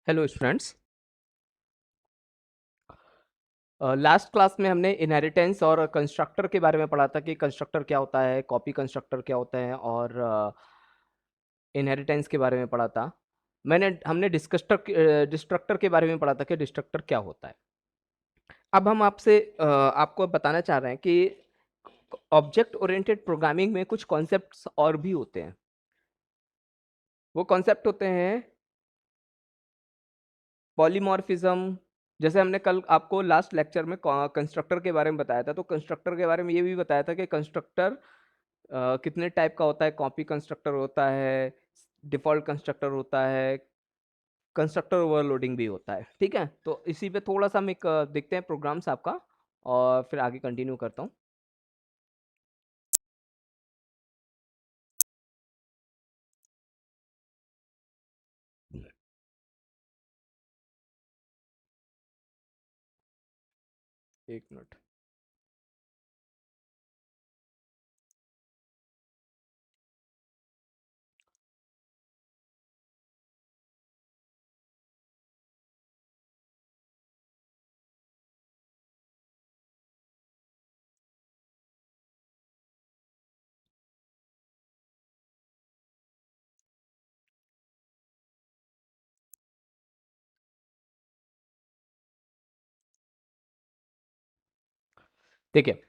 Hello students. Last class में हमने inheritance और कंस्ट्रक्टर के बारे में पढ़ा था कि कंस्ट्रक्टर क्या होता है, कॉपी कंस्ट्रक्टर क्या होता है और इनहेरिटेंस के बारे में पढ़ा था। हमने डिस्ट्रक्टर के बारे में पढ़ा था कि डिस्ट्रक्टर क्या होता है। अब हम आपको बताना चाह रहे हैं कि ऑब्जेक्ट ओरिएंटेड प्रोग्रामिंग में कुछ कॉन्सेप्ट्स और भी होते हैं। वो कॉन्सेप्ट होते हैं पॉलीमॉर्फिज्म। जैसे हमने कल आपको लास्ट लेक्चर में कंस्ट्रक्टर के बारे में बताया था, तो कंस्ट्रक्टर के बारे में ये भी बताया था कि कंस्ट्रक्टर कितने टाइप का होता है। कॉपी कंस्ट्रक्टर होता है, डिफॉल्ट कंस्ट्रक्टर होता है, कंस्ट्रक्टर ओवरलोडिंग भी होता है। ठीक है, तो इसी पे थोड़ा सा हम एक देखते हैं प्रोग्राम्स आपका, और फिर आगे कंटिन्यू करता हूँ। एक मिनट। देखिए,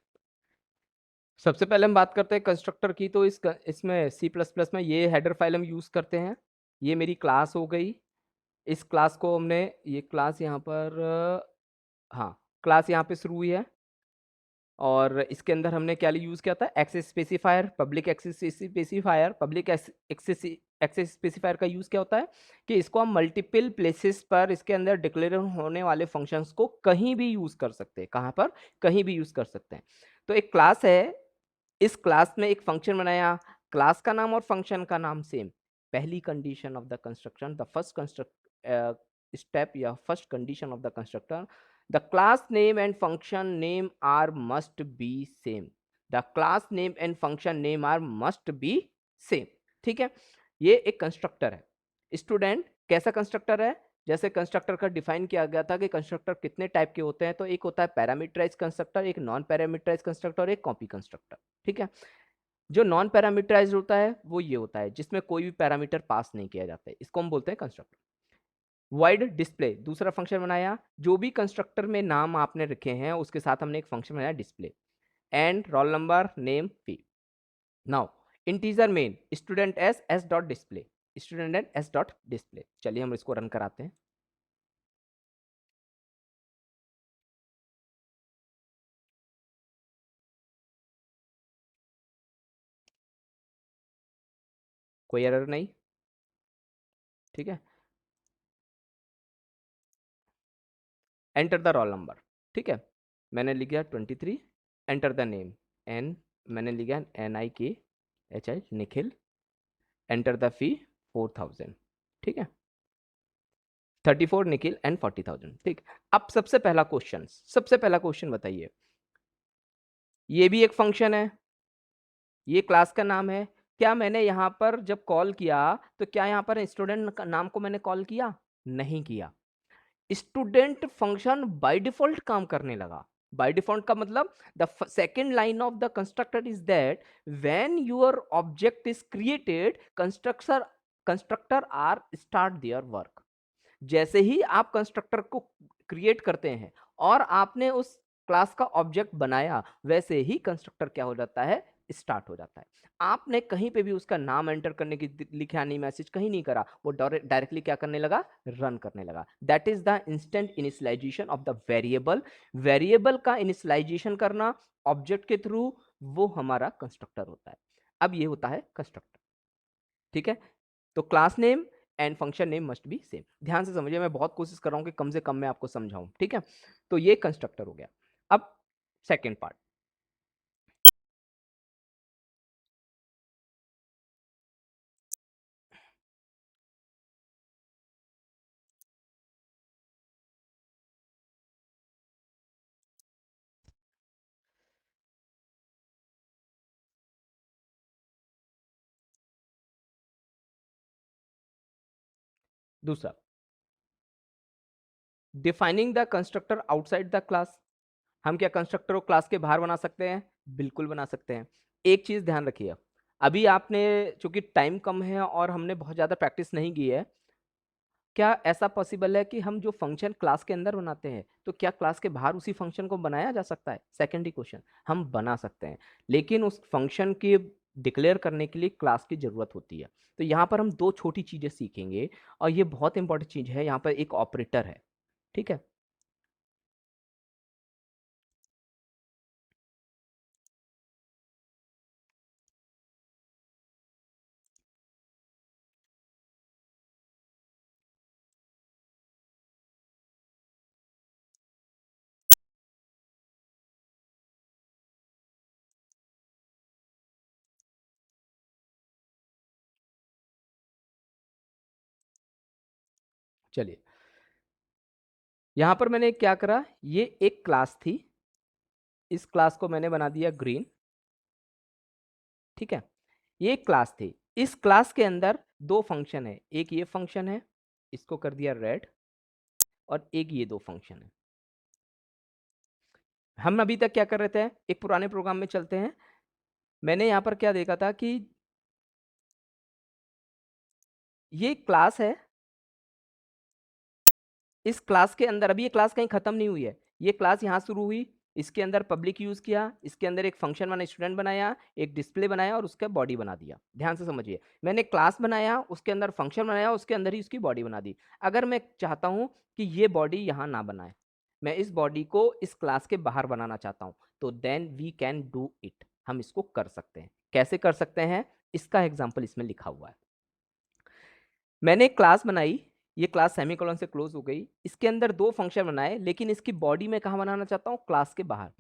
सबसे पहले हम बात करते हैं कंस्ट्रक्टर की। तो इसमें सी प्लस प्लस में ये हेडर फाइल हम यूज करते हैं। ये मेरी क्लास हो गई। इस क्लास को हमने, ये क्लास यहाँ पर, हाँ, क्लास यहाँ पे शुरू हुई है और इसके अंदर हमने क्या यूज किया था, access specifier, public access specifier. Public access specifier का यूज क्या होता है कि इसको हम मल्टीपल प्लेसेस पर इसके अंदर डिक्लेयर होने वाले फंक्शंस को कहीं भी यूज कर सकते हैं। कहाँ पर? कहीं भी यूज कर सकते हैं। तो एक क्लास है, इस क्लास में एक फंक्शन बनाया, क्लास का नाम और फंक्शन का नाम सेम। पहली condition of the construction, the first construct step या first condition of the constructor, the class name and function name are must be same, the class name and function name are must be same। ठीक है, ये एक constructor है। Student, कैसा constructor है? जैसे constructor का डिफाइन किया गया था कि कंस्ट्रक्टर कितने टाइप के होते हैं, तो एक होता है पैरामीटराइज कंस्ट्रक्टर, एक नॉन पैरामीटराइज कंस्ट्रक्टर और एक कॉपी कंस्ट्रक्टर। ठीक है, जो नॉन पैरामीटराइज होता है वो ये होता है जिसमें कोई भी पैरामीटर पास नहीं किया जाता है, इसको हम बोलते हैं कंस्ट्रक्टर। वाइड डिस्प्ले, दूसरा फंक्शन बनाया, जो भी कंस्ट्रक्टर में नाम आपने रखे हैं उसके साथ हमने एक फंक्शन बनाया display, and roll number name fee. Now integer main student S S dot display, student S dot display. चलिए हम इसको रन कराते हैं। कोई एरर नहीं। ठीक है, एंटर द रोल नंबर। ठीक है, मैंने लिखा 23। एंटर द नेम, एन, मैंने लिखा NIKHI Nikhil. Enter the fee 4000। ठीक है, 34 निखिल एंड 40,000। ठीक। अब सबसे पहला क्वेश्चन बताइए, ये भी एक फंक्शन है, ये क्लास का नाम है। क्या मैंने यहाँ पर जब कॉल किया तो क्या यहाँ पर स्टूडेंट का नाम को मैंने कॉल किया? नहीं किया। स्टूडेंट फंक्शन बाय डिफॉल्ट काम करने लगा। बाय डिफॉल्ट का मतलब, the second line of the constructor is that when your object is created, constructor are start their work. जैसे ही आप कंस्ट्रक्टर को क्रिएट करते हैं और आपने उस क्लास का ऑब्जेक्ट बनाया, वैसे ही कंस्ट्रक्टर क्या हो जाता है, स्टार्ट हो जाता है। आपने कहीं पे भी उसका नाम एंटर करने की लिखा नहीं, मैसेज कहीं नहीं करा, वो डायरेक्टली क्या करने लगा, रन करने लगा। That is the instant initialization of the variable. Variable का इनिशियलाइजेशन करना ऑब्जेक्ट के थ्रू, वो हमारा कंस्ट्रक्टर होता है। अब ये होता है कंस्ट्रक्टर। ठीक है, तो class name and function name must be same. ध्यान से समझिए, मैं बहुत कोशिश कर रहा हूं कि कम से कम मैं आपको समझाऊं। ठीक है, तो ये कंस्ट्रक्टर हो गया। अब सेकेंड पार्ट, दूसरा। Defining the constructor outside the class. हम क्या कंस्ट्रक्टर को क्लास के बाहर बना सकते हैं? बिल्कुल बना सकते हैं। एक चीज ध्यान रखिए, अभी आपने, चूंकि टाइम कम है और हमने बहुत ज्यादा प्रैक्टिस नहीं की है, क्या ऐसा पॉसिबल है कि हम जो फंक्शन क्लास के अंदर बनाते हैं तो क्या क्लास के बाहर उसी फंक्शन को बनाया जा सकता है? सेकेंडरी क्वेश्चन, हम बना सकते हैं, लेकिन उस फंक्शन की डिक्लेयर करने के लिए क्लास की जरूरत होती है। तो यहाँ पर हम दो छोटी चीजें सीखेंगे, और ये बहुत इंपॉर्टेंट चीज है। यहाँ पर एक ऑपरेटर है, ठीक है। चलिए, यहाँ पर मैंने क्या करा, ये एक क्लास थी, इस क्लास को मैंने बना दिया ग्रीन, ठीक है। ये एक क्लास थी, इस क्लास के अंदर दो फंक्शन है, एक ये फंक्शन है, इसको कर दिया रेड, और एक ये दो फंक्शन है। हम अभी तक क्या कर रहे थे, एक पुराने प्रोग्राम में चलते हैं। मैंने यहां पर क्या देखा था कि ये क्लास है, इस क्लास के अंदर अभी ये क्लास कहीं खत्म नहीं हुई है, ये क्लास यहां शुरू हुई, इसके अंदर पब्लिक यूज किया, इसके अंदर एक फंक्शन बना, स्टूडेंट बनाया, एक डिस्प्ले बनाया और उसका बॉडी बना दिया। ध्यान से समझिए, मैंने क्लास बनाया, उसके अंदर फंक्शन बनाया, उसके अंदर ही उसकी बॉडी बना दी। अगर मैं चाहता हूं कि ये बॉडी यहां ना बनाए, मैं इस बॉडी को इस क्लास के बाहर बनाना चाहता हूं, तो then we can do it, हम इसको कर सकते हैं। कैसे कर सकते हैं, इसका एग्जाम्पल इसमें लिखा हुआ है। मैंने एक क्लास बनाई, ये क्लास सेमीकोलन से क्लोज हो गई, इसके अंदर दो फंक्शन बनाए, लेकिन इसकी बॉडी में कहां बनाना चाहता हूं, क्लास के बाहर।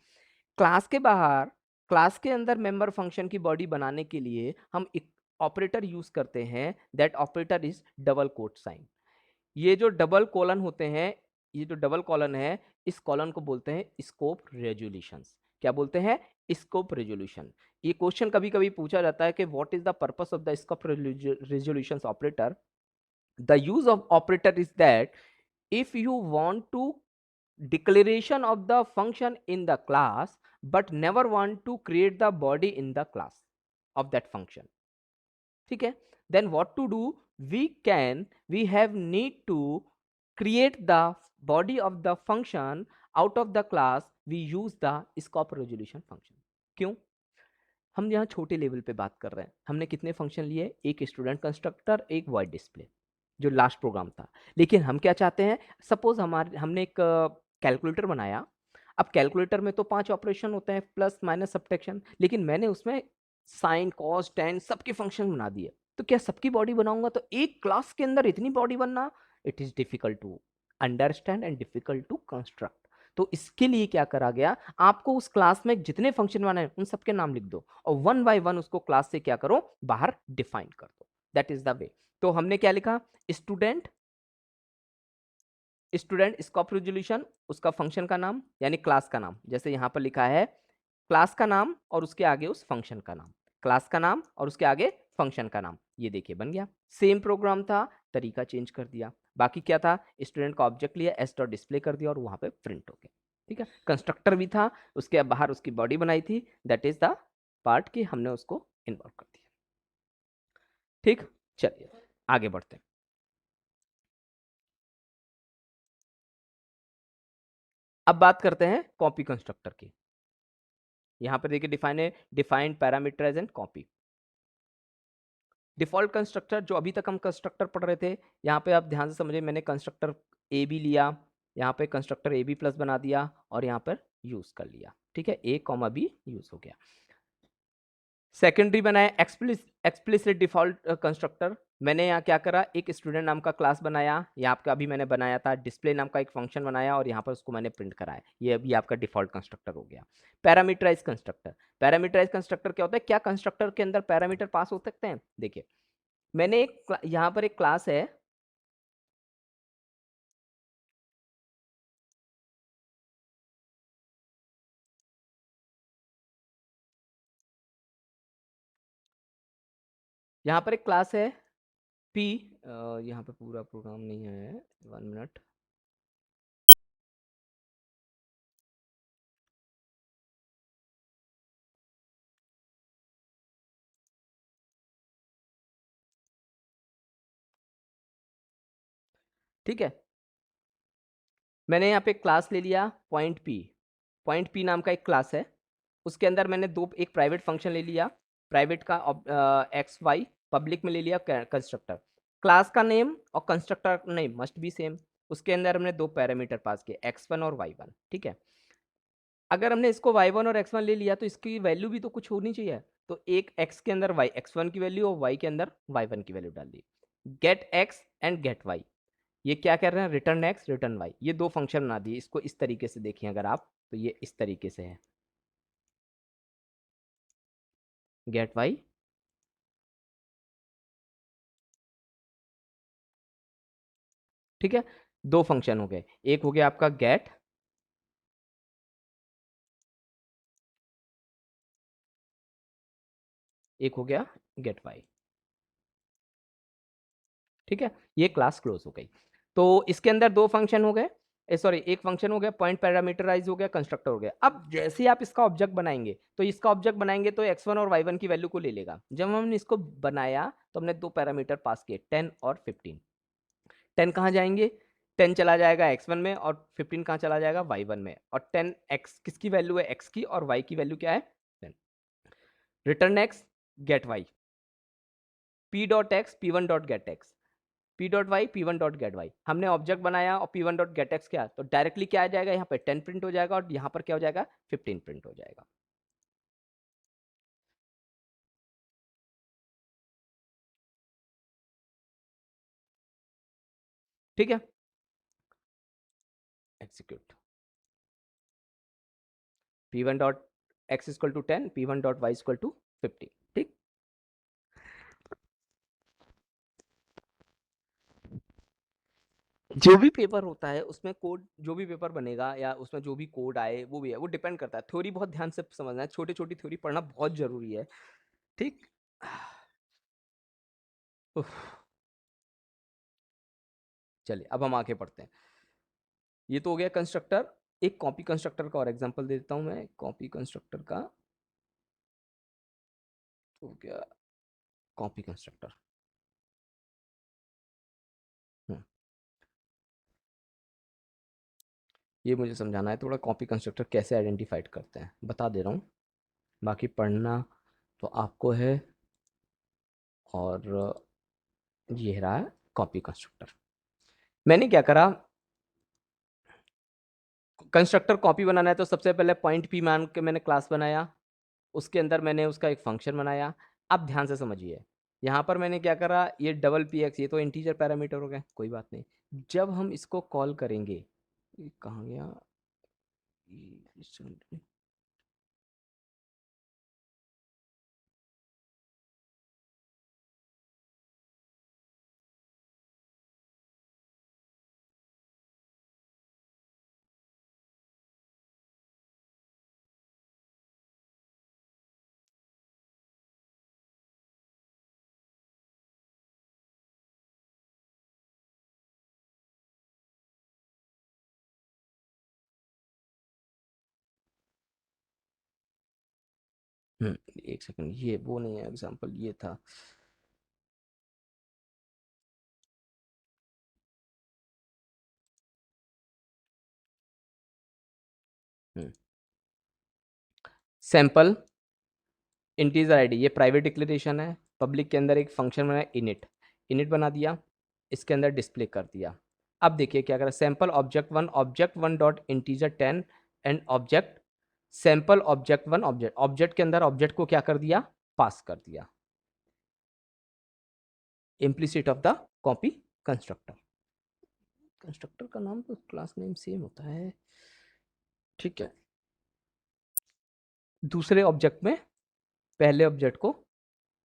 क्लास के बाहर, क्लास के अंदर मेंबर फंक्शन की बॉडी बनाने के लिए हम एक ऑपरेटर यूज करते हैं, that operator is double quote sign. ये जो डबल कॉलन होते हैं, ये जो डबल कॉलन है, इस कॉलन को बोलते हैं स्कोप रेजोल्यूशन। क्या बोलते हैं? Scope resolution. ये क्वेश्चन कभी कभी पूछा जाता है कि what is the purpose of the scope resolution operator. The use of operator is that if you want to declaration of the function in the class but never want to create the body in the class of that function, ठीक है, then what to do, we have need to create the body of the function out of the class, we use the scope resolution function। क्यों? हम यहाँ छोटे level पे बात कर रहे हैं, हमने कितने फंक्शन लिए, एक स्टूडेंट कंस्ट्रक्टर, एक वॉइड डिस्प्ले, जो लास्ट प्रोग्राम था। लेकिन हम क्या चाहते हैं, सपोज हमारे हमने एक कैलकुलेटर बनाया। अब कैलकुलेटर में तो 5 ऑपरेशन होते हैं, प्लस माइनस सब्ट्रैक्शन, लेकिन मैंने उसमें साइन कॉस टेन सबके फंक्शन बना दिए। तो क्या सबकी बॉडी बनाऊंगा तो एक क्लास के अंदर इतनी बॉडी बनना, it is difficult to understand and difficult to construct. तो इसके लिए क्या करा गया, आपको उस क्लास में जितने फंक्शन बनाए उन सबके नाम लिख दो, और वन बाय वन उसको क्लास से क्या करो, बाहर डिफाइन कर दो। That is the way. तो हमने क्या लिखा, स्टूडेंट, स्टूडेंट स्कोप रेजोल्यूशन, उसका फंक्शन का नाम यानी क्लास का नाम, जैसे यहां पर लिखा है क्लास का नाम और उसके आगे उस फंक्शन का नाम, क्लास का नाम और उसके आगे फंक्शन का नाम, ये देखिए बन गया। सेम प्रोग्राम था, तरीका चेंज कर दिया। बाकी क्या था, स्टूडेंट का ऑब्जेक्ट लिया, एस डॉट डिस्प्ले कर दिया और वहां पे प्रिंट हो गया। ठीक है, कंस्ट्रक्टर भी था, उसके बाहर उसकी बॉडी बनाई थी, दैट इज द पार्ट कि हमने उसको इन्वॉल्व कर दिया। ठीक, चलिए आगे बढ़ते हैं। अब बात करते हैं कॉपी कंस्ट्रक्टर की। यहां पर देखिए डिफाइन है, defined parameterize and copy. Default constructor, जो अभी तक हम कंस्ट्रक्टर पढ़ रहे थे, यहाँ पे आप ध्यान से समझिए, मैंने कंस्ट्रक्टर ए बी लिया, यहाँ पे कंस्ट्रक्टर ए बी प्लस बना दिया और यहाँ पर यूज कर लिया। ठीक है, ए कॉमा बी यूज हो गया। सेकेंडरी बनाया एक्सप्लिसिट डिफॉल्ट कंस्ट्रक्टर। मैंने यहाँ क्या करा, एक स्टूडेंट नाम का क्लास बनाया, यहाँ आपका अभी मैंने बनाया था डिस्प्ले नाम का एक फंक्शन बनाया और यहाँ पर उसको मैंने प्रिंट कराया, ये अभी आपका डिफॉल्ट कंस्ट्रक्टर हो गया। पैरामीटराइज कंस्ट्रक्टर, पैरामीटराइज कंस्ट्रक्टर क्या होता है, क्या कंस्ट्रक्टर के अंदर पैरामीटर पास हो सकते हैं? देखिए, मैंने एक यहाँ पर एक क्लास है, यहाँ पर एक क्लास है पी, यहाँ पे पूरा प्रोग्राम नहीं है, 1 मिनट। ठीक है। मैंने यहाँ पे क्लास ले लिया पॉइंट पी नाम का एक क्लास है, उसके अंदर मैंने एक प्राइवेट फंक्शन ले लिया, प्राइवेट का एक्स वाई, पब्लिक में ले लिया कंस्ट्रक्टर। क्लास का नेम और constructor name must be same. उसके अंदर हमने दो पैरामीटर पास किए, x1 और y1। ठीक है। अगर हमने इसको y1 और x1 ले लिया तो इसकी वैल्यू भी तो कुछ होनी चाहिए। तो एक x के अंदर x1 की वैल्यू और y के अंदर y1 की वैल्यू डाल दी। Get x and get y, ये क्या कर रहे हैं, रिटर्न एक्स रिटर्न वाई। ये दो फंक्शन बना दिए। इसको इस तरीके से देखिए अगर आप, तो ये इस तरीके से है, गेट वाई, ठीक है। दो फंक्शन हो गए, एक हो गया आपका गेट, एक हो गया गेट वाई। ठीक है, ये क्लास क्लोज हो गई। तो इसके अंदर दो फंक्शन हो गए, सॉरी एक फंक्शन हो गया, पॉइंट पैरामीटराइज हो गया, कंस्ट्रक्टर हो गया। अब जैसे ही आप इसका ऑब्जेक्ट बनाएंगे, तो इसका ऑब्जेक्ट बनाएंगे तो x1 और y1 की वैल्यू को ले लेगा। जब हमने इसको बनाया तो हमने दो पैरामीटर पास किए, 10 और 15। 10 कहाँ जाएंगे, 10 चला जाएगा x1 में, और 15 कहाँ चला जाएगा y1 में। और 10 x किसकी वैल्यू है, x की, और y की वैल्यू क्या है 10। Return x get y, p dot X P one dot get X, p dot Y P one dot get Y. हमने ऑब्जेक्ट बनाया और p1 डॉट गेट एक्स क्या, तो डायरेक्टली क्या आ जाएगा, यहाँ पे 10 प्रिंट हो जाएगा, और यहाँ पर क्या हो जाएगा 15 प्रिंट हो जाएगा। ठीक है, execute, p1 dot X equal to 10, p1 dot Y equal to 15। ठीक, जो भी पेपर होता है उसमें कोड, जो भी पेपर बनेगा या उसमें जो भी कोड आए वो भी है, वो डिपेंड करता है। थ्योरी बहुत ध्यान से समझना है, छोटी छोटी थ्योरी पढ़ना बहुत जरूरी है। ठीक। उफ, चलिए अब हम आगे पढ़ते हैं। ये तो हो गया कंस्ट्रक्टर। एक कॉपी कंस्ट्रक्टर का और एग्जांपल दे देता हूं मैं। कॉपी कंस्ट्रक्टर का तो हो गया कॉपी कंस्ट्रक्टर। ये मुझे समझाना है थोड़ा, कॉपी कंस्ट्रक्टर कैसे आइडेंटिफाइड करते हैं, बता दे रहा हूँ। बाकी पढ़ना तो आपको है। और ये रहा कॉपी कंस्ट्रक्टर। मैंने क्या करा, कंस्ट्रक्टर कॉपी बनाना है तो सबसे पहले पॉइंट पी मान के मैंने क्लास बनाया, उसके अंदर मैंने उसका एक फंक्शन बनाया। अब ध्यान से समझिए, यहाँ पर मैंने क्या करा, ये डबल पी एक्स, ये तो इंटीजर पैरामीटर हो गया, कोई बात नहीं। जब हम इसको कॉल करेंगे, ये कहाँ गया, एक सेकंड, ये वो नहीं है एग्जांपल, ये था। सैंपल इंटीजर आईडी, ये प्राइवेट डिक्लेरेशन है। पब्लिक के अंदर एक फंक्शन बना इनिट, इनिट बना दिया, इसके अंदर डिस्प्ले कर दिया। अब देखिए क्या करा, sample object one dot integer 10 and object sample object one, object object के अंदर ऑब्जेक्ट को क्या कर दिया, पास कर दिया, implicit of the copy constructor. Constructor का नाम तो क्लास नेम सेम होता है। ठीक है, दूसरे ऑब्जेक्ट में पहले ऑब्जेक्ट को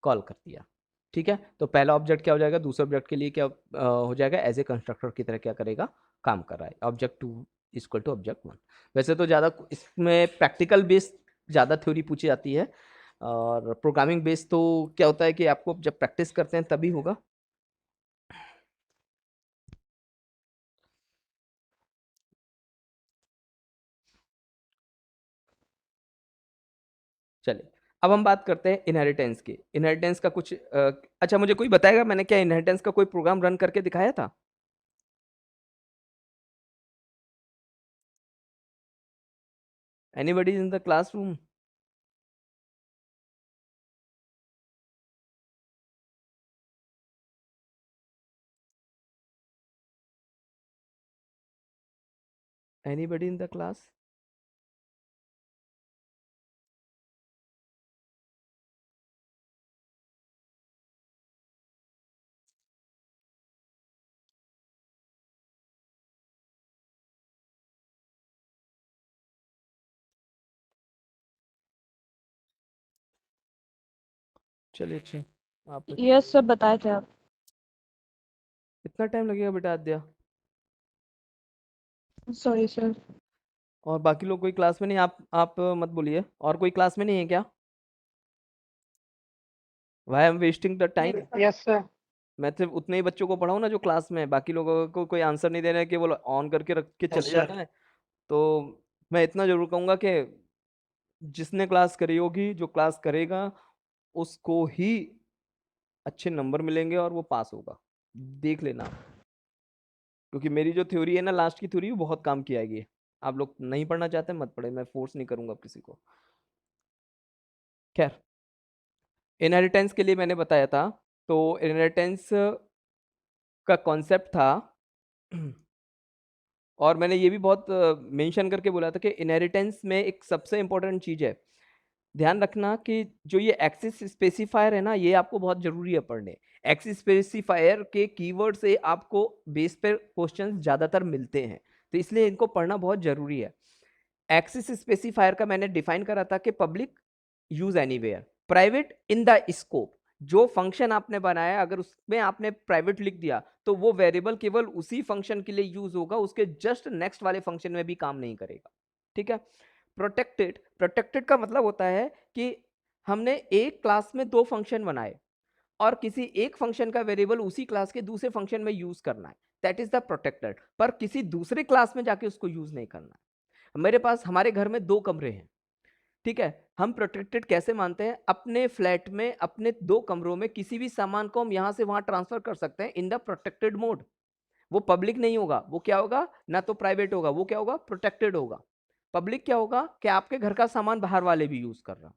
कॉल कर दिया। ठीक है, तो पहला ऑब्जेक्ट क्या हो जाएगा, दूसरे ऑब्जेक्ट के लिए क्या हो जाएगा, एज ए कंस्ट्रक्टर की तरह क्या करेगा, काम कर रहा है। Object two equal to object one. वैसे तो ज़्यादा इसमें प्रैक्टिकल बेस्ड ज़्यादा थ्योरी पूछी जाती है, और प्रोग्रामिंग बेस्ड तो क्या होता है कि आपको जब प्रैक्टिस करते हैं तभी होगा। चलिए अब हम बात करते हैं इनहेरिटेंस की। इनहेरिटेंस का कुछ अच्छा मुझे कोई बताएगा, मैंने क्या इनहेरिटेंस का कोई प्रोग्राम रन करके दिखाया था। Anybody in the classroom? Anybody in the class? चलिए अच्छा, आप यस सर, बताए थे आप। कितना टाइम लगेगा बेटा आद्या? Sorry sir. और बाकी लोग कोई क्लास में नहीं? आप मत बोलिए। और कोई क्लास में नहीं है क्या? Why am wasting the time? Yes sir. मैं सिर्फ उतने ही बच्चों को पढ़ाऊँ ना जो क्लास में है, बाकी लोगों को कोई आंसर नहीं दे रहे हैं, कि वो ऑन करके रख के चले जा रहे हैं। तो मैं इतना जरूर कहूंगा कि जिसने क्लास करी होगी, जो क्लास करेगा, उसको ही अच्छे नंबर मिलेंगे और वो पास होगा। देख लेना आप। क्योंकि मेरी जो थ्योरी है ना, लास्ट की थ्योरी, वो बहुत काम की आएगी। आप लोग नहीं पढ़ना चाहते मत पढ़े, मैं फोर्स नहीं करूंगा किसी को। खैर, इनहेरिटेंस के लिए मैंने बताया था। तो इनहेरिटेंस का कॉन्सेप्ट था और मैंने ये भी बहुत मेंशन करके बोला था कि इनहेरिटेंस में एक सबसे इंपॉर्टेंट चीज है, ध्यान रखना कि जो ये एक्सिस स्पेसिफायर है ना, ये आपको बहुत जरूरी है पढ़ने। एक्सिस स्पेसिफायर के कीवर्ड से आपको बेस पर क्वेश्चंस ज्यादातर मिलते हैं, तो इसलिए इनको पढ़ना बहुत जरूरी है। एक्सिस स्पेसिफायर का मैंने डिफाइन करा था कि public use anywhere, private in the scope. जो फंक्शन आपने बनाया, अगर उसमें आपने प्राइवेट लिख दिया, तो वो वेरिएबल केवल उसी फंक्शन के लिए यूज होगा, उसके जस्ट नेक्स्ट वाले फंक्शन में भी काम नहीं करेगा। ठीक है। प्रोटेक्टेड, प्रोटेक्टेड का मतलब होता है कि हमने एक क्लास में दो फंक्शन बनाए और किसी एक फंक्शन का वेरिएबल उसी क्लास के दूसरे फंक्शन में यूज करना है, दैट इज द प्रोटेक्टेड। पर किसी दूसरे क्लास में जाके उसको यूज नहीं करना है। मेरे पास, हमारे घर में दो कमरे हैं, ठीक है। हम प्रोटेक्टेड कैसे मानते हैं? अपने फ्लैट में, अपने दो कमरों में किसी भी सामान को हम यहां से वहां ट्रांसफर कर सकते हैं इन द प्रोटेक्टेड मोड। वो पब्लिक नहीं होगा, वो क्या होगा? ना तो प्राइवेट होगा, वो क्या होगा? प्रोटेक्टेड होगा। पब्लिक क्या होगा? कि आपके घर का सामान बाहर वाले भी यूज कर रहा।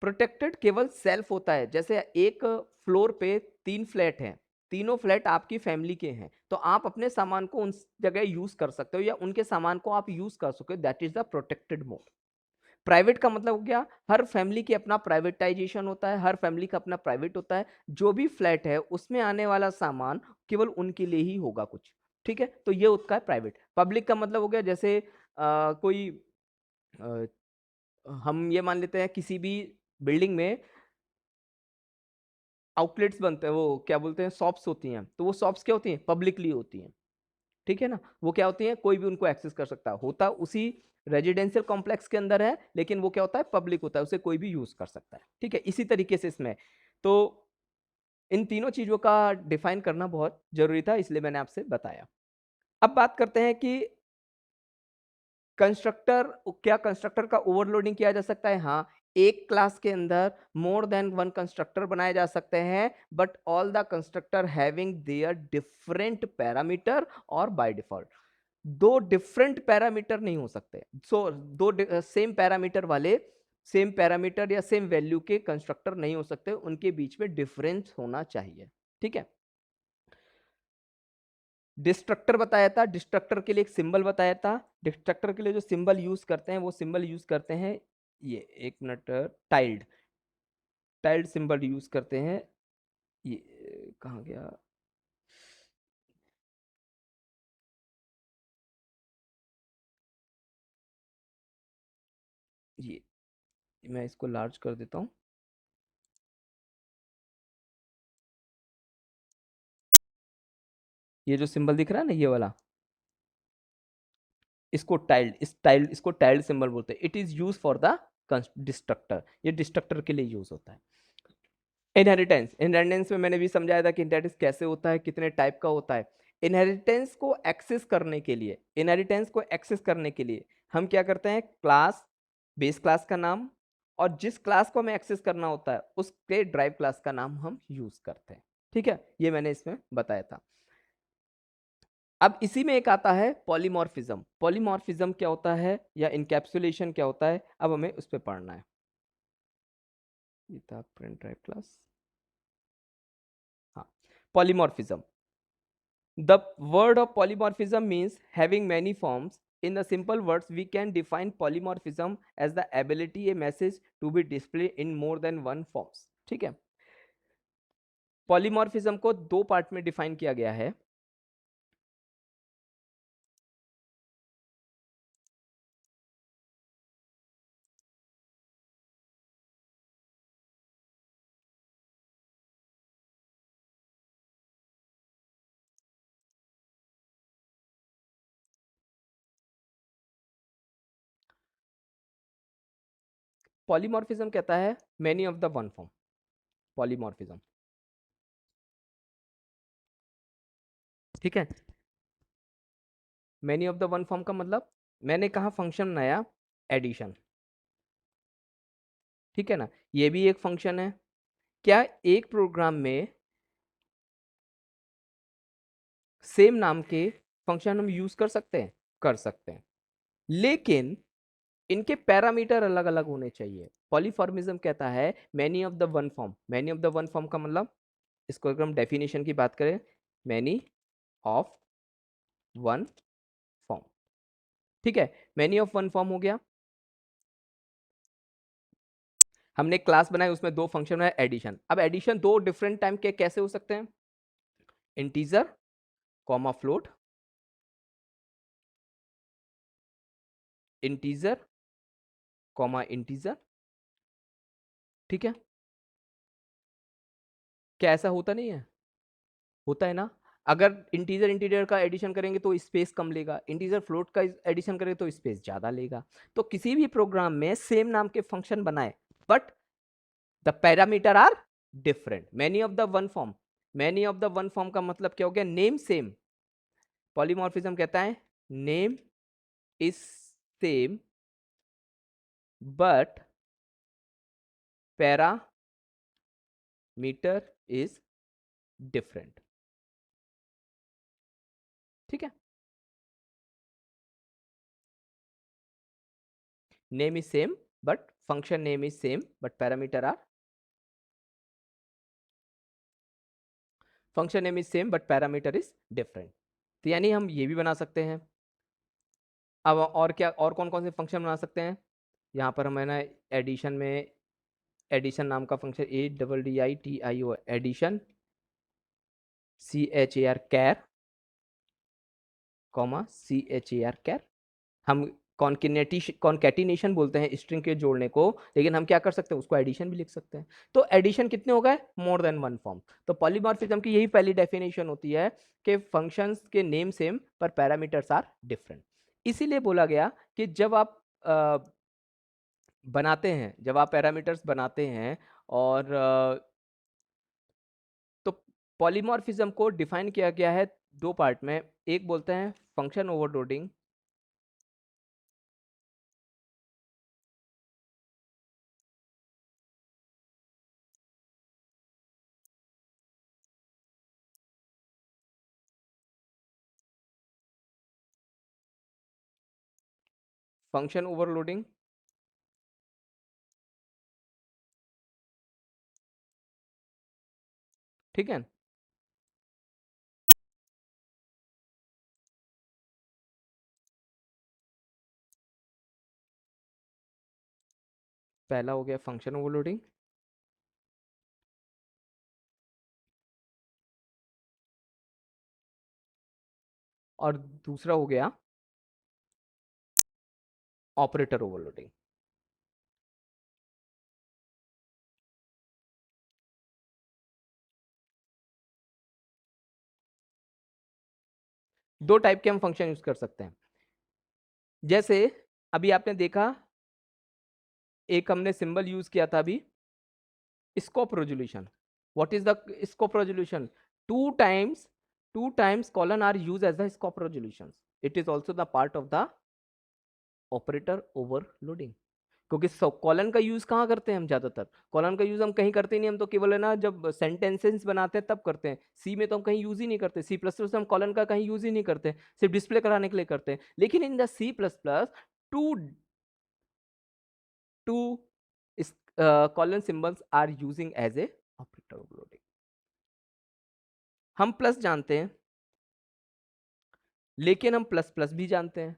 प्रोटेक्टेड केवल सेल्फ होता है। जैसे एक फ्लोर पे तीन फ्लैट हैं, तीनों फ्लैट आपकी फैमिली के हैं, तो आप अपने सामान को उन जगह यूज कर सकते हो या उनके सामान को आप यूज कर सकते हो, that is the protected mode. Private का मतलब हो गया, हर फैमिली की अपना प्राइवेटाइजेशन होता है, हर फैमिली का अपना प्राइवेट होता है। जो भी फ्लैट है उसमें आने वाला सामान केवल उनके लिए ही होगा कुछ। ठीक है, तो ये उसका है प्राइवेट। पब्लिक का मतलब हो गया, जैसे कोई अ, हम ये मान लेते हैं किसी भी बिल्डिंग में आउटलेट्स बनते हैं, वो क्या बोलते हैं, शॉप्स होती हैं, तो वो शॉप्स क्या होती हैं? पब्लिकली होती हैं। ठीक है ना। वो क्या होती है? कोई भी उनको एक्सेस कर सकता है, होता उसी रेजिडेंशियल कॉम्प्लेक्स के अंदर है, लेकिन वो क्या होता है? पब्लिक होता है, उसे कोई भी यूज कर सकता है। ठीक है, इसी तरीके से इसमें तो इन तीनों चीजों का डिफाइन करना बहुत जरूरी था, इसलिए मैंने आपसे बताया। अब बात करते हैं कि कंस्ट्रक्टर, क्या कंस्ट्रक्टर का ओवरलोडिंग किया जा सकता है? हाँ, एक क्लास के अंदर मोर देन वन कंस्ट्रक्टर बनाए जा सकते हैं, but all the constructor having their different parameter और बाय डिफॉल्ट। दो डिफरेंट पैरामीटर नहीं हो सकते। दो सेम पैरामीटर वाले, सेम पैरामीटर या सेम वैल्यू के कंस्ट्रक्टर नहीं हो सकते, उनके बीच में डिफरेंस होना चाहिए। ठीक है। डिस्ट्रक्टर बताया था, डिस्ट्रक्टर के लिए एक सिंबल बताया था। डिस्ट्रक्टर के लिए जो सिंबल यूज करते हैं, वो सिंबल यूज करते हैं, ये एक minute, tiled, tiled symbol use करते हैं। ये कहाँ गया? ये मैं इसको लार्ज कर देता हूँ। ये जो सिंबल दिख रहा है ना, ये वाला, इसको टाइल्ड, इसको टाइल्ड सिंबल बोलते हैं। It is use for the destructor, ये डिस्ट्रक्टर के लिए यूज होता है। इनहेरिटेंस, इनहेरिटेंस में मैंने भी समझाया था कि इनहेरिटेंस कैसे होता है, कितने टाइप का होता है। इनहेरिटेंस को एक्सेस करने के लिए, इनहेरिटेंस को एक्सेस करने के लिए हम क्या करते हैं? क्लास, बेस क्लास का नाम, और जिस क्लास को हमें एक्सेस करना होता है उसके ड्राइव क्लास का नाम हम यूज करते हैं। ठीक है, ये मैंने इसमें बताया था। अब इसी में एक आता है पॉलीमॉर्फिज्म। पॉलीमॉर्फिज्म क्या होता है या इनकैप्सुलेशन क्या होता है, अब हमें उस पर पढ़ना है। ये था प्रिंट ड्राइव क्लास। हाँ, polymorphism. The word of polymorphism means having many forms. In the simple words, we can define polymorphism as the ability a message to be displayed in more than one forms. ठीक है, polymorphism को दो part में define किया गया है। Polymorphism कहता है many of the one form. Polymorphism, ठीक है। Many of the one form का मतलब, मैंने कहा फंक्शन बनाया एडिशन, ठीक है ना, ये भी एक फंक्शन है। क्या एक प्रोग्राम में सेम नाम के फंक्शन हम यूज कर सकते हैं? कर सकते हैं, लेकिन इनके पैरामीटर अलग अलग होने चाहिए। पॉलीफॉर्मिज्म कहता है many of the one form. Many of the one form का मतलब, इसको अगर हम डेफिनेशन की बात करें, मैनी ऑफ वन फॉर्म, ठीक है। मैनी ऑफ वन फॉर्म हो गया, हमने क्लास बनाई, उसमें दो फंक्शन बनाए, एडिशन। अब एडिशन दो डिफरेंट टाइम के कैसे हो सकते हैं? Integer comma float, integer comma integer, ठीक है। क्या ऐसा होता नहीं है? होता है ना। अगर इंटीजर इंटीजर का एडिशन करेंगे तो स्पेस कम लेगा, इंटीजर फ्लोट का एडिशन करेंगे तो स्पेस ज्यादा लेगा। तो किसी भी प्रोग्राम में सेम नाम के फंक्शन बनाए but the parameter are different. Many of the one form, many of the one form का मतलब क्या हो गया? Name same. पॉलीमॉर्फिज्म कहता है name is same but parameter is different, ठीक है। Name is same but function name is same but parameter are, function name is same but parameter is different. तो यानी हम ये भी बना सकते हैं। अब और क्या, और कौन कौन से फंक्शन बना सकते हैं? यहाँ पर हमें ना एडिशन में, एडिशन नाम का फंक्शन, ADDITIO, एडिशन, CHAR कैर, कॉमा CHAR कैर। हम कॉन्केटिनेशन बोलते हैं स्ट्रिंग के जोड़ने को, लेकिन हम क्या कर सकते हैं, उसको एडिशन भी लिख सकते हैं। तो एडिशन कितने हो गए? मोर देन वन फॉर्म। तो पॉलीमॉर्फिज्म की यही पहली डेफिनेशन होती है कि फंक्शंस के नेम सेम पर पैरामीटर्स आर डिफरेंट। इसीलिए बोला गया कि जब आप बनाते हैं, जब आप पैरामीटर्स बनाते हैं और तो पॉलीमॉर्फिज्म को डिफाइन किया गया है दो पार्ट में। एक बोलते हैं फंक्शन ओवरलोडिंग, फंक्शन ओवरलोडिंग, ठीक है। पहला हो गया फंक्शन ओवरलोडिंग, और दूसरा हो गया ऑपरेटर ओवरलोडिंग। दो टाइप के हम फंक्शन यूज कर सकते हैं। जैसे अभी आपने देखा, एक हमने सिंबल यूज किया था अभी, scope resolution. What is the scope resolution? Two times colon are used as the scope resolutions. It is also the part of the operator overloading. क्योंकि कॉलन का यूज कहाँ करते हैं हम ज्यादातर? कॉलन का यूज हम कहीं करते ही नहीं, हम तो केवल है ना जब सेंटेंसेस बनाते हैं तब करते हैं। सी में तो हम कहीं यूज ही नहीं करते, सी प्लस प्लस हम कॉलन का कहीं यूज ही नहीं करते, सिर्फ डिस्प्ले कराने के लिए करते हैं। लेकिन in the C plus plus two two colon symbols are using as a operator overloading. हम प्लस जानते हैं, लेकिन हम प्लस प्लस भी जानते हैं।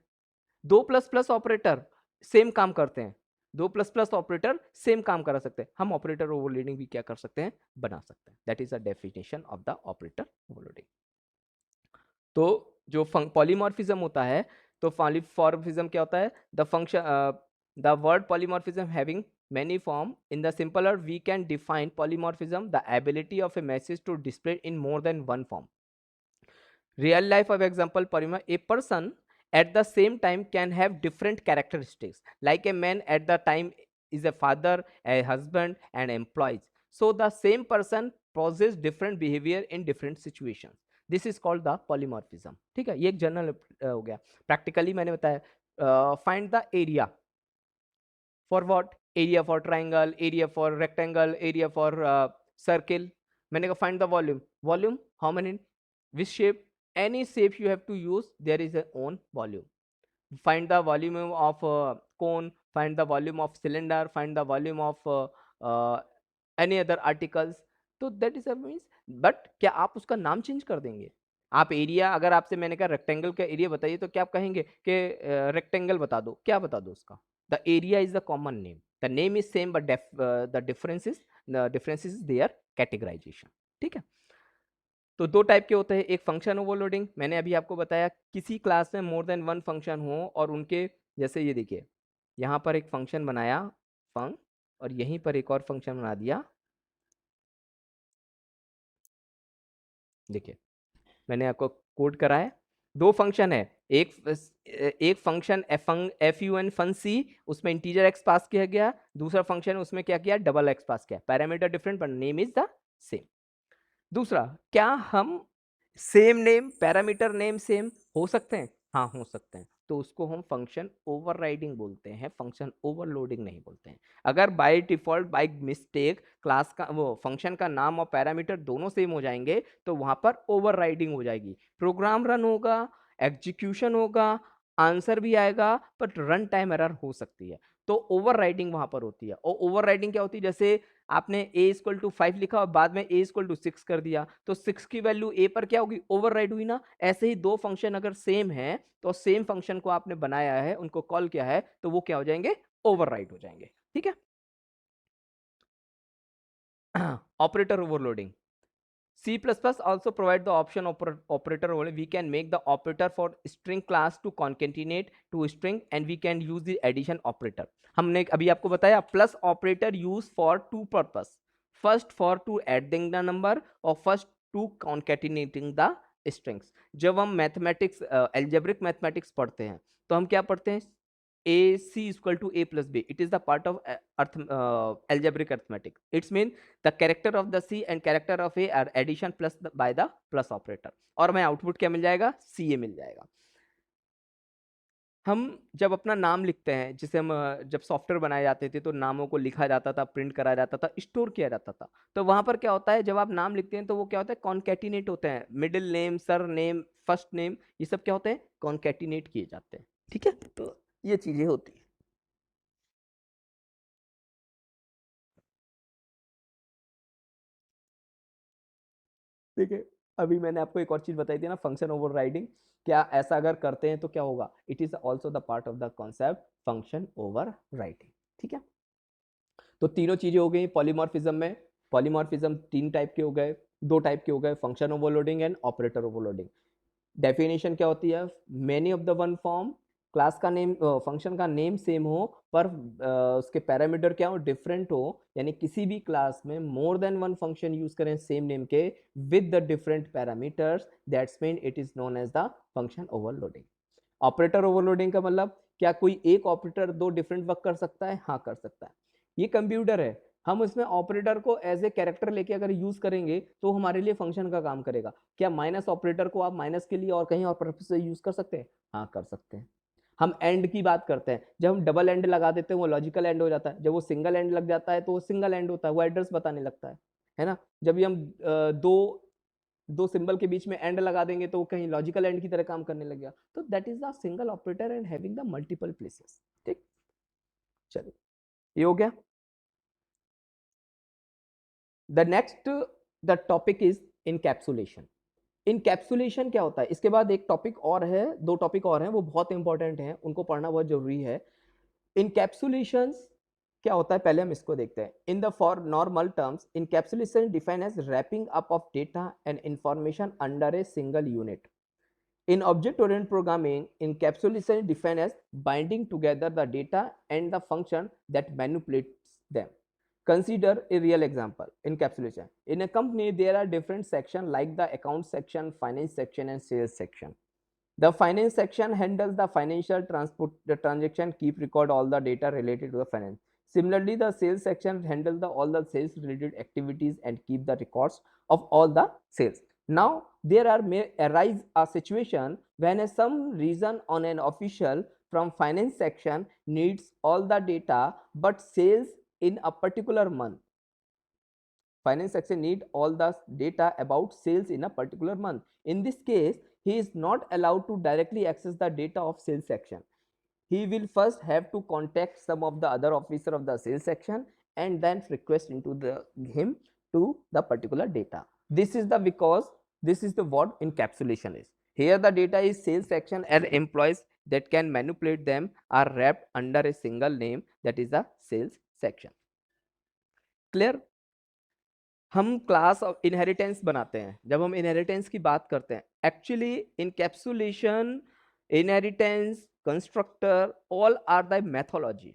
दो प्लस प्लस ऑपरेटर सेम काम करते हैं, दो प्लस प्लस ऑपरेटर सेम काम करा सकते हैं। हम ऑपरेटर ओवरलोडिंग भी क्या कर सकते हैं? बना सकते हैं। That is the definition of the operator overloading. तो जो पॉलीमॉर्फिज्म होता है, तो पॉलीमॉर्फिज्म क्या होता है? The function the word polymorphism having many form. In the simpler we can define polymorphism the ability of a message to display in more than one form. Real life of example, Parima, a person at the same time can have different characteristics. Like a man at the time is a father, a husband, and employees. So the same person possesses different behavior in different situations. This is called the polymorphism. ठीक है, ये एक general हो गया। Practically मैंने बताया, find the area for what? Area for triangle, area for rectangle, area for circle. मैंने कहा find the volume. Volume how many? Which shape? any shape you have to use, there is a own volume. Find the volume of cone, find the volume of cylinder, find the volume of uh, any other articles. तो that is a means, but क्या आप उसका नाम change कर देंगे? आप area, अगर आपसे मैंने कहा रेक्टेंगल का एरिया बताइए, तो क्या आप कहेंगे कि रेक्टेंगल बता दो? क्या बता दो उसका? The area is the common name, the name is same, but the difference is their categorization. ठीक है, तो दो टाइप के होते हैं। एक फंक्शन ओवरलोडिंग, मैंने अभी आपको बताया, किसी क्लास में मोर देन वन फंक्शन हो और उनके, जैसे ये देखिए, यहाँ पर एक फंक्शन बनाया फंक, और यहीं पर एक और फंक्शन बना दिया। देखिए मैंने आपको कोड कराया, दो फंक्शन है, एक function F U N fun C, उसमें इंटीजर एक्स पास किया गया। दूसरा फंक्शन उसमें क्या किया? डबल एक्स पास किया। Parameter different but name is the same. दूसरा, क्या हम same name, parameter name same हो सकते हैं? हाँ, हो सकते हैं। तो उसको हम फंक्शन ओवरराइडिंग बोलते हैं, फंक्शन ओवरलोडिंग नहीं बोलते हैं। अगर by default by mistake class का वो फंक्शन का नाम और पैरामीटर दोनों सेम हो जाएंगे, तो वहां पर ओवरराइडिंग हो जाएगी। प्रोग्राम रन होगा, एग्जीक्यूशन होगा, आंसर भी आएगा, बट रन टाइम एरर हो सकती है। तो ओवरराइडिंग वहां पर होती है। और ओवरराइडिंग क्या होती है? जैसे आपने a इक्वल टू 5 लिखा और बाद में a इक्वल टू 6 कर दिया, तो 6 की वैल्यू a पर क्या होगी? ओवरराइड हुई ना। ऐसे ही दो फंक्शन अगर सेम है, तो सेम फंक्शन को आपने बनाया है, उनको कॉल किया है, तो वो क्या हो जाएंगे? ओवरराइड हो जाएंगे। ठीक है। Operator overloading, C++ also provide the option operator only. We can make the operator for string class to concatenate to string, and we can use the addition operator. हमने अभी आपको बताया plus operator use for two purpose, first for to adding the number और first to concatenating the strings. जब हम mathematics algebraic mathematics पढ़ते हैं, तो हम क्या पढ़ते हैं? a c is equal to a plus b. It is the part of algebraic arithmetic. It's mean the character of the c and character of a are addition plus by the plus operator. और हमें output क्या मिल जाएगा? ca मिल जाएगा। हम जब अपना नाम लिखते हैं, जिसे हम जब सॉफ्टवेयर बनाए जाते थे, तो नामों को लिखा जाता था, प्रिंट करा जाता था, स्टोर किया जाता था। तो वहां पर क्या होता है? जब आप नाम लिखते हैं, तो वो क्या होता है? कॉन्केटिनेट होते हैं। Middle name, sir name, first name, ये सब क्या होते हैं? कॉन्केटिनेट किए जाते हैं। ठीक है, तो ये चीजें होती है। ठीक है, अभी मैंने आपको एक और चीज बताई थी ना, फंक्शन ओवरराइडिंग। क्या ऐसा अगर करते हैं तो क्या होगा? It is also the part of the concept function overriding. ठीक है, तो तीनों चीजें हो गई पॉलीमॉर्फिज्म में। पॉलीमॉर्फिज्म तीन टाइप के हो गए, दो टाइप के हो गए, function overloading and operator overloading. Definition क्या होती है? Many of the one form, class का नेम, फंक्शन का नेम सेम हो, पर उसके पैरामीटर क्या हो? डिफरेंट हो। यानी किसी भी क्लास में more than one function use करें सेम नेम के with the different parameters, that's mean it is known as the function overloading. Operator overloading का मतलब, क्या कोई एक ऑपरेटर दो डिफरेंट वर्क कर सकता है? हाँ, कर सकता है। ये कंप्यूटर है, हम उसमें ऑपरेटर को एज ए कैरेक्टर लेके अगर यूज करेंगे, तो हमारे लिए फंक्शन का काम करेगा। क्या माइनस ऑपरेटर को आप माइनस के लिए और कहीं और पर्पस से यूज कर सकते हैं? हाँ, कर सकते हैं। हम एंड की बात करते हैं, जब हम डबल एंड लगा देते हैं वो लॉजिकल एंड हो जाता है, जब वो सिंगल एंड लग जाता है तो वो सिंगल एंड होता है, वो एड्रेस बताने लगता है ना? जब भी हम दो सिंबल के बीच में एंड लगा देंगे तो वो कहीं लॉजिकल एंड की तरह काम करने लग गया। तो that is the single operator and having the multiple places. ठीक, चलिए ये हो गया। The next the topic is encapsulation. Encapsulation क्या होता है? इसके बाद एक टॉपिक और है, दो टॉपिक और हैं, वो बहुत इंपॉर्टेंट हैं, उनको पढ़ना बहुत जरूरी है। इनकैप्सुलेशंस क्या होता है पहले हम इसको देखते हैं। In the for normal terms encapsulation define as wrapping up of data and information under a single unit. In object-oriented programming, encapsulation is defined as binding together the data and the function that manipulates them. Consider a real example. Encapsulation. In a company, there are different sections like the account section, finance section, and sales section. The finance section handles the financial transport, the transaction, keep record all the data related to the finance. Similarly, the sales section handles all the sales related activities and keep the records of all the sales. Now, may arise a situation when some reason on an official from finance section needs all the data but sales in a particular month. Finance section need all the data about sales in a particular month. In this case, he is not allowed to directly access the data of sales section. He will first have to contact some of the other officer of the sales section and then request into him to the particular data. This is the because this is the what encapsulation is. Here the data is sales section and employees that can manipulate them are wrapped under a single name, that is the sales section. Clear? हम class of inheritance बनाते हैं। जब हम inheritance की बात करते हैं, actually encapsulation, inheritance, constructor, all are the methodology,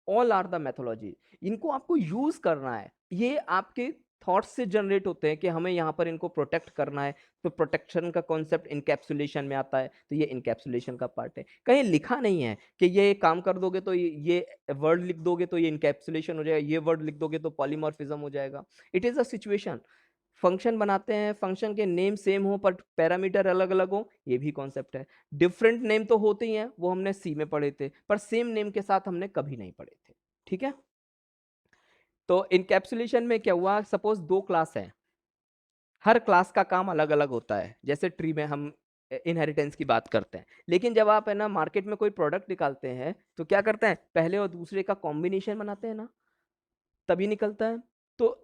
all are the methodology. इनको आपको यूज करना है। ये आपके थॉट्स से जनरेट होते हैं कि हमें यहाँ पर इनको प्रोटेक्ट करना है, तो प्रोटेक्शन का कॉन्सेप्ट इनकैप्सुलेशन में आता है, तो ये इनकैप्सुलेशन का पार्ट है। कहीं लिखा नहीं है कि ये काम कर दोगे तो ये वर्ड लिख दोगे तो ये इनकैप्सुलेशन हो जाएगा, ये वर्ड लिख दोगे तो पॉलीमॉर्फिज्म हो जाएगा। It is a situation. Function बनाते हैं, फंक्शन के नेम सेम हो पर पैरामीटर अलग अलग हो, ये भी कॉन्सेप्ट है। डिफरेंट नेम तो होते ही हैं, वो हमने सी में पढ़े थे, पर सेम नेम के साथ हमने कभी नहीं पढ़े थे। ठीक है, तो इनकैप्सुलेशन में क्या हुआ, सपोज दो क्लास है, हर क्लास का काम अलग अलग होता है। जैसे ट्री में हम इनहेरिटेंस की बात करते हैं, लेकिन जब आप है ना मार्केट में कोई प्रोडक्ट निकालते हैं तो क्या करते हैं, पहले और दूसरे का कॉम्बिनेशन बनाते हैं ना, तभी निकलता है। तो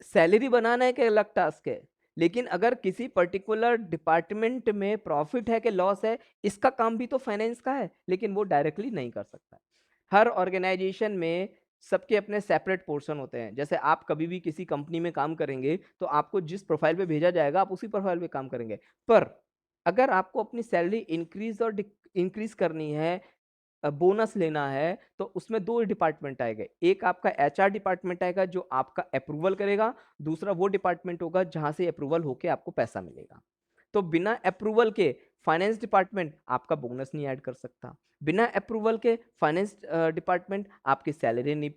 सैलरी बनाना एक अलग टास्क है, लेकिन अगर किसी पर्टिकुलर डिपार्टमेंट में प्रॉफिट है कि लॉस है, इसका काम भी तो फाइनेंस का है, लेकिन वो डायरेक्टली नहीं कर सकता। हर ऑर्गेनाइजेशन में सबके अपने सेपरेट पोर्शन होते हैं। जैसे आप कभी भी किसी कंपनी में काम करेंगे तो आपको जिस प्रोफाइल पे भेजा जाएगा आप उसी प्रोफाइल पे काम करेंगे। पर अगर आपको अपनी सैलरी इंक्रीज और इंक्रीज करनी है, बोनस लेना है, तो उसमें 2 डिपार्टमेंट आएगा। एक आपका एचआर डिपार्टमेंट आएगा जो आपका अप्रूवल करेगा, दूसरा वो डिपार्टमेंट होगा जहां से अप्रूवल होके आपको पैसा मिलेगा। तो बिना अप्रूवल के फाइनेंस डिपार्टमेंट आपका बोनस नहीं ऐड कर सकता। बिना अप्रूवल के फाइनेंस डिपार्टमेंट आपकी सैलरी नहीं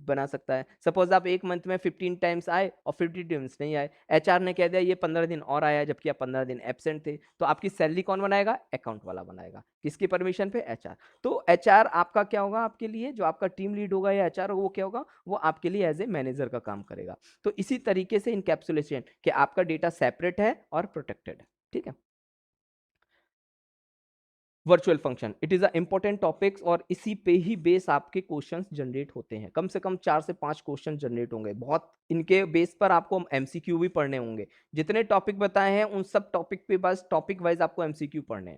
बना सकता है। सपोज आप एक मंथ में 15 टाइम्स आए और 50 टाइम्स नहीं आए, एचआर ने कह दिया ये 15 दिन और आया जबकि आप 15 दिन एब्सेंट थे, तो आपकी सैलरी कौन बनाएगा, अकाउंट वाला बनाएगा। किसकी परमिशन पे, एचआर। तो एचआर आपका क्या होगा, आपके लिए जो आपका टीम लीड होगा या एचआर वो क्या होगा, वो आपके लिए एज ए मैनेजर का काम करेगा। तो इसी तरीके से इनकैप्सुलेशन कि आपका डेटा सेपरेट है और प्रोटेक्टेड है। ठीक है, virtual function it is a important topics और इसी पे ही बेस आपके क्वेश्चंस जनरेट होते हैं। कम से कम 4 से 5 क्वेश्चन जनरेट होंगे, बहुत इनके बेस पर आपको एमसीक्यू भी पढ़ने होंगे। जितने टॉपिक बताए हैं उन सब टॉपिक पे बस टॉपिक वाइज आपको एमसीक्यू पढ़ने हैं।